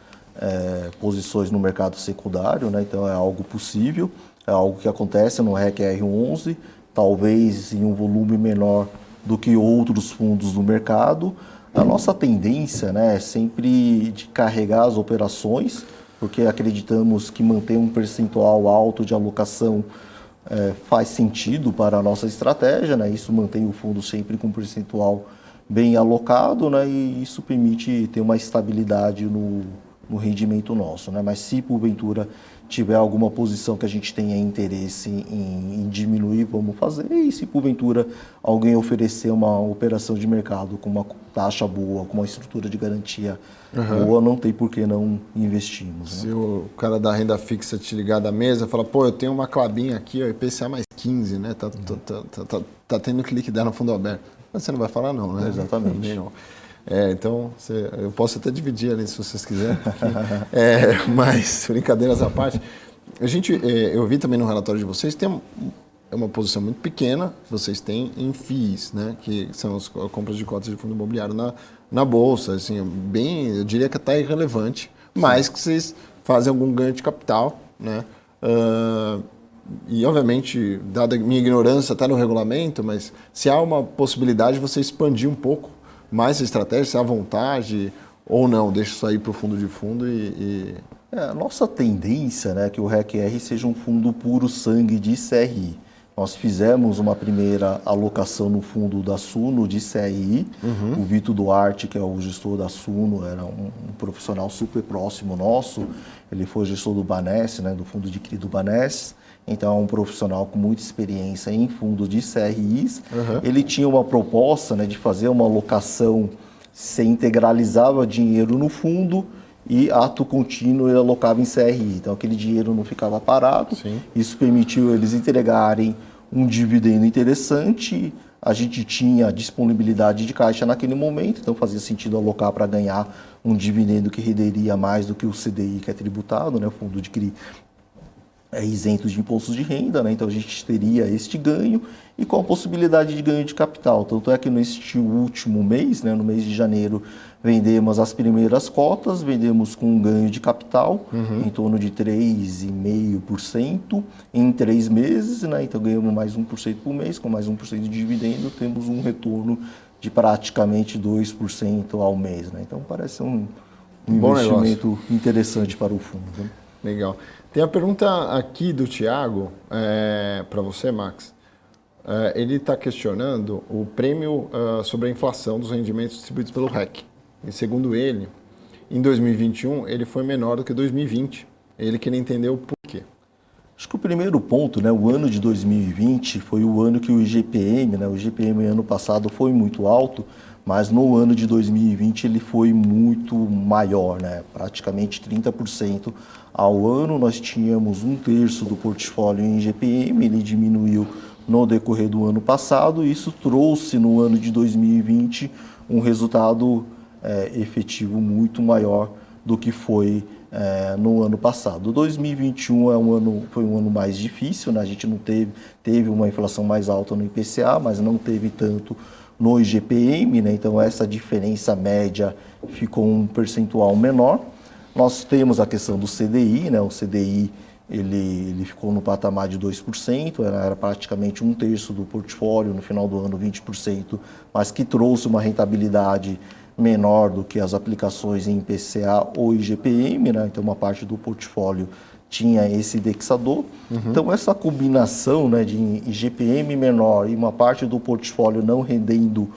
posições no mercado secundário, né? Então é algo possível, é algo que acontece no REC-R11, talvez em um volume menor do que outros fundos do mercado. A nossa tendência, né, é sempre de carregar as operações, porque acreditamos que manter um percentual alto de alocação faz sentido para a nossa estratégia, né? Isso mantém o fundo sempre com um percentual bem alocado, né? E isso permite ter uma estabilidade no rendimento nosso, né? Mas se porventura tiver alguma posição que a gente tenha interesse em diminuir, vamos fazer. E se porventura alguém oferecer uma operação de mercado com uma taxa boa, com uma estrutura de garantia boa, não tem por que não investirmos. Se o cara da renda fixa te ligar da mesa e falar, pô, eu tenho uma Clabin aqui, ó, IPCA mais 15, né? Tá tendo que liquidar no fundo aberto. Mas você não vai falar não, né? Exatamente. Não. Então, eu posso até dividir ali se vocês quiserem. Mas, brincadeiras à parte, eu vi também no relatório de vocês, tem uma posição muito pequena que vocês têm em FIIs, né? Que são as compras de cotas de fundo imobiliário na Bolsa. Assim, eu diria que até irrelevante, mas que vocês fazem algum ganho de capital, né? E, obviamente, dada a minha ignorância, está no regulamento, mas se há uma possibilidade de você expandir um pouco mais a estratégia, se há vontade ou não, deixa isso aí para o fundo de fundo a nossa tendência, né, é que o REC-R seja um fundo puro sangue de CRI. Nós fizemos uma primeira alocação no fundo da Suno de CRI. O Vitor Duarte, que é o gestor da Suno, era um profissional super próximo nosso. Ele foi gestor do Banes, né, do fundo de CRI do Banes. Então, é um profissional com muita experiência em fundos de CRIs. Ele tinha uma proposta, né, de fazer uma alocação, se integralizava dinheiro no fundo e ato contínuo ele alocava em CRI. Então, aquele dinheiro não ficava parado. Sim. Isso permitiu eles entregarem um dividendo interessante. A gente tinha disponibilidade de caixa naquele momento, então fazia sentido alocar para ganhar um dividendo que renderia mais do que o CDI que é tributado, né, o fundo de CRI é isento de impostos de renda, né? Então a gente teria este ganho e com a possibilidade de ganho de capital. Tanto é que neste último mês, né, no mês de janeiro, vendemos as primeiras cotas, vendemos com um ganho de capital em torno de 3,5% em 3 meses, né? Então ganhamos mais 1% por mês, com mais 1% de dividendo, temos um retorno de praticamente 2% ao mês, né? Então parece um investimento interessante para o fundo. Né? Legal. Tem a pergunta aqui do Thiago para você, Max. Ele está questionando o prêmio sobre a inflação dos rendimentos distribuídos pelo REC. E segundo ele, em 2021 ele foi menor do que 2020. Ele queria entender o porquê. Acho que o primeiro ponto, né, o ano de 2020 foi o ano que o IGPM, né, o IGPM ano passado foi muito alto, mas no ano de 2020 ele foi muito maior, né, praticamente 30% ao ano. Nós tínhamos um terço do portfólio em IGPM, ele diminuiu no decorrer do ano passado, e isso trouxe no ano de 2020 um resultado efetivo muito maior do que foi no ano passado. 2021 foi um ano mais difícil, né? A gente não teve uma inflação mais alta no IPCA, mas não teve tanto no IGPM, né? Então essa diferença média ficou um percentual menor. Nós temos a questão do CDI, né? O CDI ele ficou no patamar de 2%, era praticamente um terço do portfólio, no final do ano 20%, mas que trouxe uma rentabilidade menor do que as aplicações em IPCA ou IGPM, né? Então uma parte do portfólio tinha esse indexador. Então essa combinação, né, de IGPM menor e uma parte do portfólio não rendendo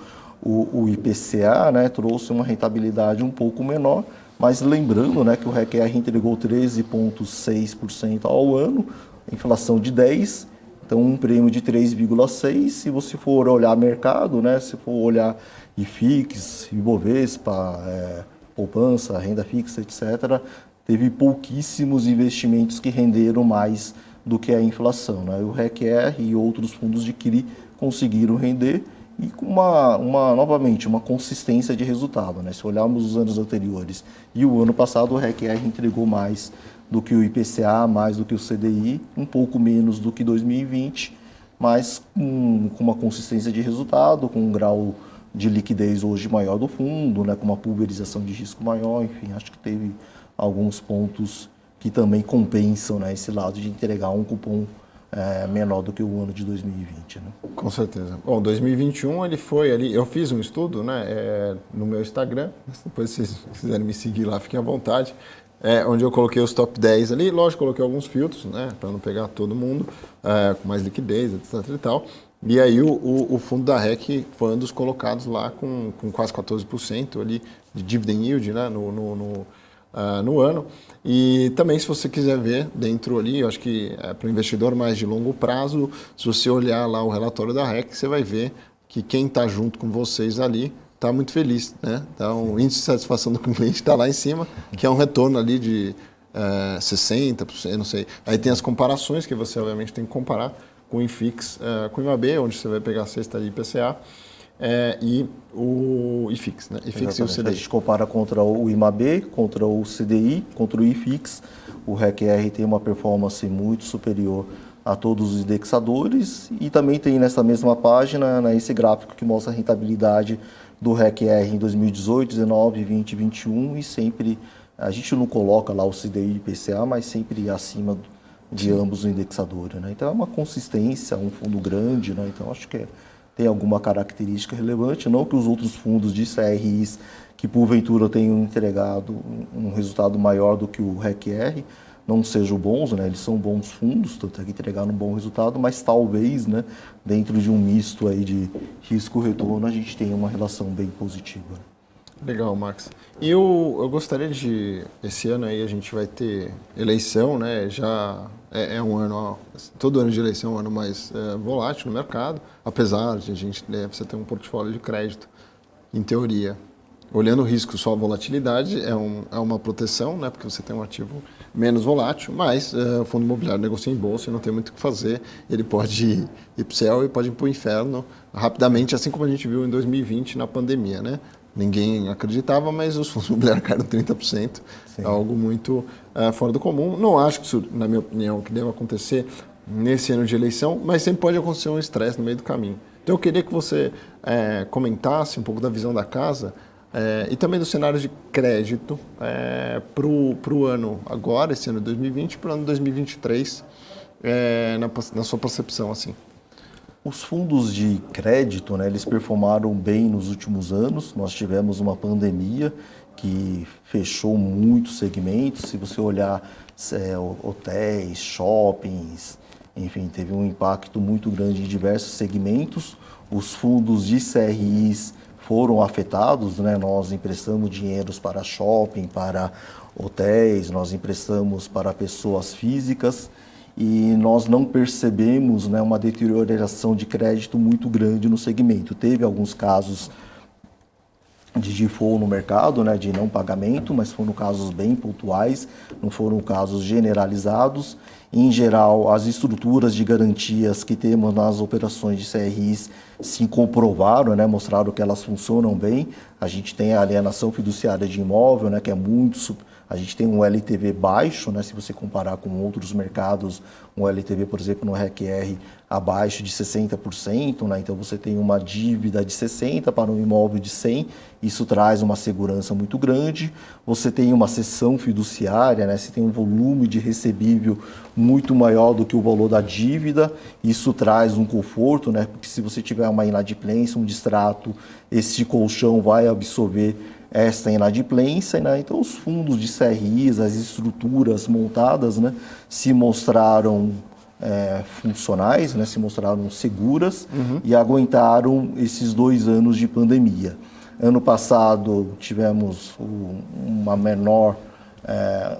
o IPCA, né, trouxe uma rentabilidade um pouco menor, mas lembrando, né, que o RECR entregou 13,6% ao ano, inflação de 10%, então um prêmio de 3,6%. Se você for olhar mercado, né, se for olhar IFIX, Ibovespa, poupança, renda fixa, etc., teve pouquíssimos investimentos que renderam mais do que a inflação, né? O RECR e outros fundos de CRI conseguiram render e com novamente, uma consistência de resultado, né? Se olharmos os anos anteriores e o ano passado, o RECR entregou mais do que o IPCA, mais do que o CDI, um pouco menos do que 2020, mas com uma consistência de resultado, com um grau de liquidez hoje maior do fundo, né? Com uma pulverização de risco maior, enfim, acho que teve alguns pontos que também compensam, né, esse lado de entregar um cupom menor do que o ano de 2020. Né? Com certeza. Bom, 2021 ele foi ali, eu fiz um estudo, né, no meu Instagram, depois se vocês quiserem me seguir lá, fiquem à vontade, onde eu coloquei os top 10 ali, lógico, coloquei alguns filtros, né, para não pegar todo mundo, com mais liquidez, etc e tal. E aí o fundo da REC foi um dos colocados lá com quase 14% ali de dividend yield, né, no ano. E também, se você quiser ver dentro ali, eu acho que para o investidor mais de longo prazo, se você olhar lá o relatório da REC, você vai ver que quem está junto com vocês ali está muito feliz, né? Então, o índice de satisfação do cliente está lá em cima, que é um retorno ali de 60%, não sei. Aí tem as comparações, que você obviamente tem que comparar com o IFIX, com o IMAB, onde você vai pegar a cesta de IPCA, e o IFIX, né? IFIX e o CDI. A gente compara contra o IMAB, contra o CDI, contra o IFIX. O RECR tem uma performance muito superior a todos os indexadores e também tem nessa mesma página, né, esse gráfico que mostra a rentabilidade do RECR em 2018, 19, 20 e 21 e sempre, a gente não coloca lá o CDI e IPCA, mas sempre acima de ambos os indexadores, né? Então é uma consistência, um fundo grande, né? Então acho que tem alguma característica relevante, não que os outros fundos de CRIs que porventura tenham entregado um resultado maior do que o RECR não sejam bons, né? Eles são bons fundos, tanto é que entregaram um bom resultado, mas talvez, né, dentro de um misto aí de risco-retorno, a gente tenha uma relação bem positiva. Legal, Max. E eu gostaria esse ano aí a gente vai ter eleição, né? Já é um ano, todo ano de eleição é um ano mais volátil no mercado, apesar de você ter um portfólio de crédito, em teoria. Olhando o risco, só a volatilidade é uma proteção, né? Porque você tem um ativo menos volátil, mas o fundo imobiliário negocia em bolsa e não tem muito o que fazer. Ele pode ir para o céu e pode ir para o inferno rapidamente, assim como a gente viu em 2020 na pandemia, né? Ninguém acreditava, mas os fundos imobiliários caíram 30%, Sim. Algo muito fora do comum. Não acho que isso, na minha opinião, que deva acontecer nesse ano de eleição, mas sempre pode acontecer um estresse no meio do caminho. Então eu queria que você comentasse um pouco da visão da casa e também do cenário de crédito para o ano agora, esse ano de 2020, e para o ano de 2023, na sua percepção, assim. Os fundos de crédito, né, eles performaram bem nos últimos anos. Nós tivemos uma pandemia que fechou muitos segmentos. Se você olhar hotéis, shoppings, enfim, teve um impacto muito grande em diversos segmentos. Os fundos de CRIs foram afetados, né? Nós emprestamos dinheiros para shopping, para hotéis, nós emprestamos para pessoas físicas e nós não percebemos, né, uma deterioração de crédito muito grande no segmento. Teve alguns casos de default no mercado, né, de não pagamento, mas foram casos bem pontuais, não foram casos generalizados. Em geral, as estruturas de garantias que temos nas operações de CRIs se comprovaram, né, mostraram que elas funcionam bem. A gente tem a alienação fiduciária de imóvel, né, que é muito... A gente tem um LTV baixo, né, se você comparar com outros mercados, um LTV, por exemplo, no RECR, abaixo de 60%, né, então você tem uma dívida de 60 para um imóvel de 100, isso traz uma segurança muito grande. Você tem uma cessão fiduciária, né, você tem um volume de recebível muito maior do que o valor da dívida, isso traz um conforto, né, porque se você tiver uma inadimplência, um distrato, esse colchão vai absorver esta inadimplência, né? Então os fundos de CRIs, as estruturas montadas, né, se mostraram funcionais, né, se mostraram seguras e aguentaram esses 2 anos de pandemia. Ano passado tivemos um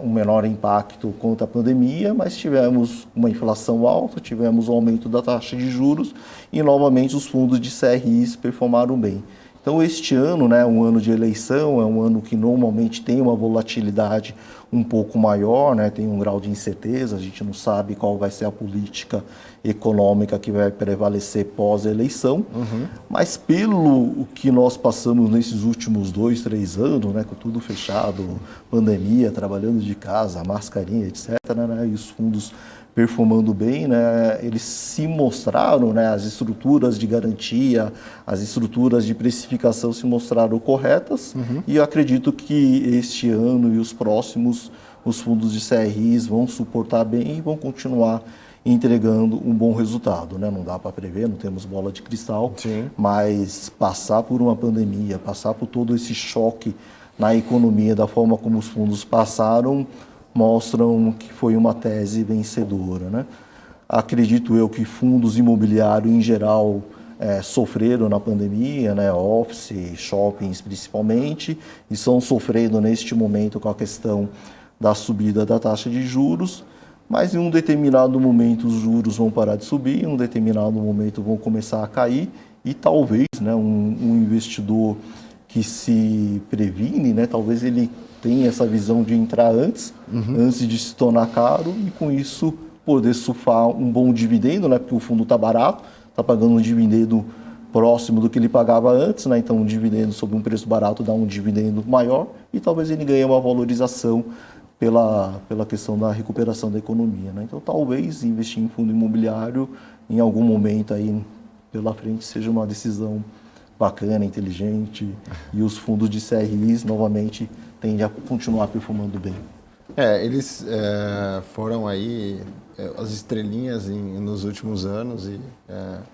menor impacto contra a pandemia, mas tivemos uma inflação alta, tivemos um aumento da taxa de juros e novamente os fundos de CRIs performaram bem. Então, este ano, né, um ano de eleição, é um ano que normalmente tem uma volatilidade um pouco maior, né, tem um grau de incerteza, a gente não sabe qual vai ser a política econômica que vai prevalecer pós-eleição, mas pelo que nós passamos nesses últimos 2, 3 anos, né, com tudo fechado, pandemia, trabalhando de casa, mascarinha, etc., né, e os fundos performando bem, né, eles se mostraram, né, as estruturas de garantia, as estruturas de precificação se mostraram corretas e eu acredito que este ano e os próximos, os fundos de CRIs vão suportar bem e vão continuar entregando um bom resultado, né? Não dá para prever, não temos bola de cristal, mas passar por uma pandemia, passar por todo esse choque na economia, da forma como os fundos passaram, mostram que foi uma tese vencedora, né? Acredito eu que fundos imobiliários, em geral, sofreram na pandemia, né? Office, shoppings principalmente, e estão sofrendo neste momento com a questão da subida da taxa de juros, mas em um determinado momento os juros vão parar de subir, em um determinado momento vão começar a cair, e talvez, né, um investidor que se previne, né, talvez ele tenha essa visão de entrar antes de se tornar caro e com isso poder surfar um bom dividendo, né, porque o fundo está barato, está pagando um dividendo próximo do que ele pagava antes, né, então um dividendo sobre um preço barato dá um dividendo maior e talvez ele ganhe uma valorização pela questão da recuperação da economia, né? Então talvez investir em fundo imobiliário em algum momento aí pela frente seja uma decisão bacana, inteligente, e os fundos de CRIs novamente tendem a continuar performando bem. Eles foram aí as estrelinhas nos últimos anos e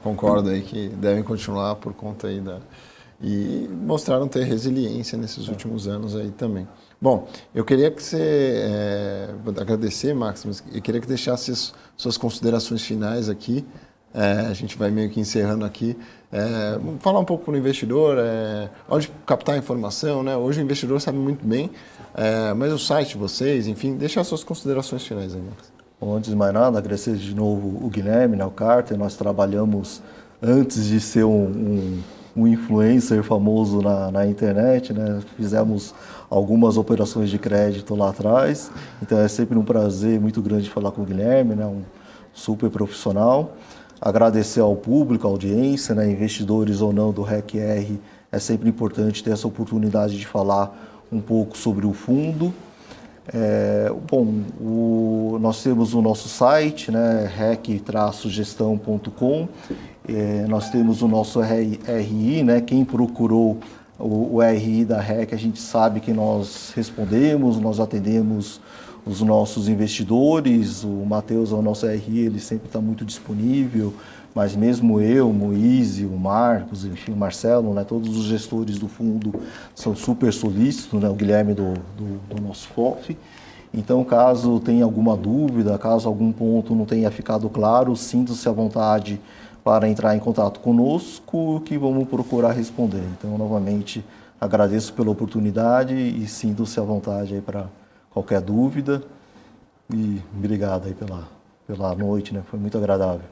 concordo aí que devem continuar por conta aí e mostraram ter resiliência nesses últimos anos aí também. Bom, eu queria que você, vou agradecer, Max, mas eu queria que deixasse suas considerações finais aqui. A gente vai meio que encerrando aqui. Falar um pouco para o investidor, onde captar a informação, né? Hoje o investidor sabe muito bem, mas o site de vocês, enfim, deixar suas considerações finais aí, Max. Bom, antes de mais nada, agradecer de novo o Guilherme, né, o Carter. Nós trabalhamos antes de ser um influencer famoso na internet, né? Fizemos algumas operações de crédito lá atrás, então é sempre um prazer muito grande falar com o Guilherme, né? Um super profissional. Agradecer ao público, à audiência, né? Investidores ou não do RECR, é sempre importante ter essa oportunidade de falar um pouco sobre o fundo. Nós temos o nosso site, né? rec-gestão.com. Nós temos o nosso RI, né? Quem procurou o RI da REC, a gente sabe que nós respondemos, nós atendemos os nossos investidores. O Matheus é o nosso RI, ele sempre está muito disponível, mas mesmo eu, o Moise, o Marcos, enfim, o Marcelo, né? Todos os gestores do fundo são super solícitos, né? O Guilherme do nosso FOF. Então, caso tenha alguma dúvida, caso algum ponto não tenha ficado claro, sinta-se à vontade para entrar em contato conosco, que vamos procurar responder. Então, novamente, agradeço pela oportunidade e sinto-se à vontade aí para qualquer dúvida. E obrigado aí pela noite, né? Foi muito agradável.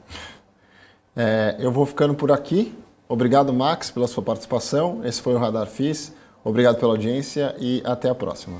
Eu vou ficando por aqui. Obrigado, Max, pela sua participação. Esse foi o Radar FIS. Obrigado pela audiência e até a próxima.